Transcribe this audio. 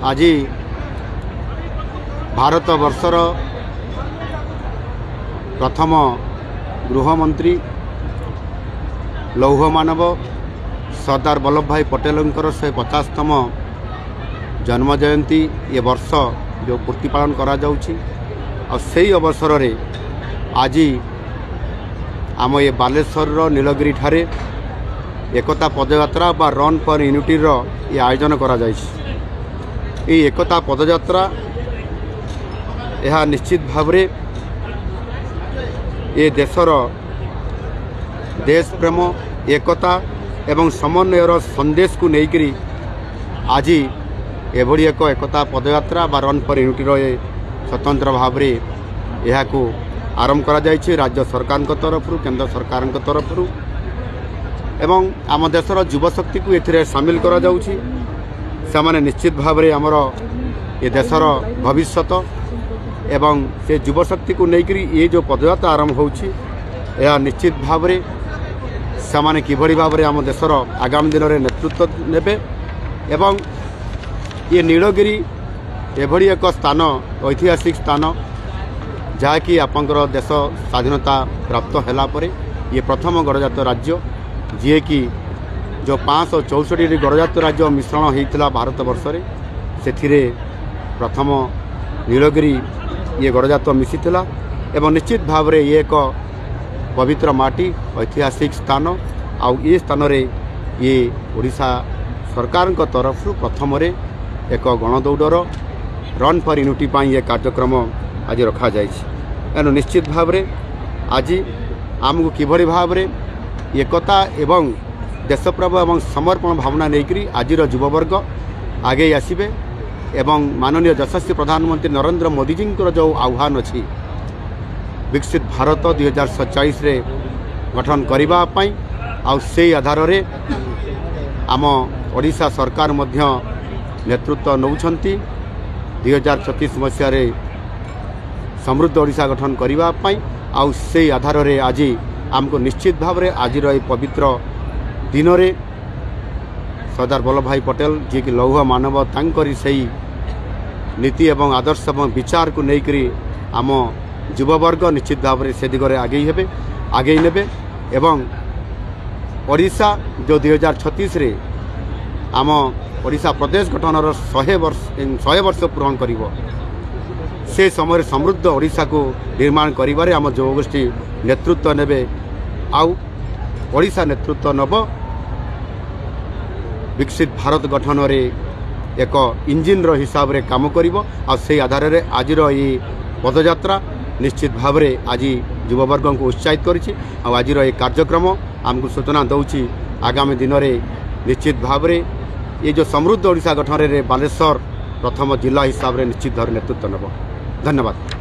आज भारत वर्षर प्रथम गृहमंत्री लौह मानव सरदार वल्लभ भाई पटेलंकर 150तम जन्म जयंती ये वर्ष जो पूर्ति पालन करा जाउछि और सही अवसर रे आज आम ये बालेश्वर नीलगिरी ठारे एकता पदयात्रा बा रन फॉर यूनिटी रो ये आयोजन करा जाइछि। ये एकता पदयात्रा यह निश्चित भाव रे ये देशर देश प्रेम एकता एवं समन्वयर संदेश को लेकर आज एभली एक एकता पदयात्रा बा रन फॉर यूनिटी रो ये स्वतंत्र भाव रे यह को आरंभ करा जाइछि राज्य सरकार तरफ केंद्र सरकार तरफ एवं आम देशर युवशक्ति को एथिरे शामिल करा जाउछि। से निश्चित भाव रे हमर ये देशर भविष्यत एवं से युवशक्ति को लेकर ये जो पदयात्रा आरंभ होछि यह निश्चित भाव रे से किभली भाव रे आम देशर आगामी दिन में नेतृत्व नेबे एवं ये नीलगिरी एभली एक स्थान ऐतिहासिक स्थान जहाँकि आपंकर देश स्वाधीनता प्राप्त हैला परे ये प्रथम गणजात राज्य जी कि जो 564 गणजात राज्य मिश्रण होता भारत वर्ष से प्रथम नीलगिरी ये गणजात मिशीला एवं निश्चित भाव रे ये एक पवित्र माटी ऐतिहासिक स्थान आउ ये स्थान रे ये ओडिशा सरकार तरफ प्रथम रे एक गणदौड़ रन फॉर यूनिटी पाई ये कार्यक्रम आज रखा जाइछि। एनु निश्चित भाव रे आज आमको किभली भाव रे एकता एवं देशप्रेम एवं समर्पण भावना लेकरी आज युववर्ग आगे आसबे एवं माननीय यशस्वी प्रधानमंत्री नरेंद्र मोदी जी जो आह्वान अच्छी विकसित भारत 2047 रे गठन करने से आधार रे आम ओडिशा सरकार मध्य नेतृत्व नौछंती 2036 मसीह रे समृद्ध ओडिशा गठन करने से आधार रे आज आमको निश्चित भाव रे आज पवित्र दिन रे सरदार वल्लभ भाई पटेल जी की लौह मानव तांकरी सही नीति एवं आदर्श एवं विचार को लेकर आम युववर्ग निश्चित भाव में से दिगरे आगे नेबे एवं ओडिशा जो 2036 रे आम ओडिशा प्रदेश गठनर 100 वर्ष पूरण करिवो से समय समृद्ध ओडिशा को निर्माण करिबारे आम युवगोष्ठी नेतृत्व नेबे आउ ओडिशा नेतृत्व नब विकसित भारत गठन रे एक इंजिन रो हिसाब रे काम करिवो आ से आधार रे आज ये पदयात्रा निश्चित भाव रे आज युववर्ग को उत्साहित करिछि। आज ये कार्यक्रम आमको सूचना दउछि आगामी दिन रे निश्चित भाव रे ये जो समृद्ध ओडिशा गठन रे बालेश्वर प्रथम जिला हिसाब रे निश्चित भाव नेतृत्व नब। धन्यवाद।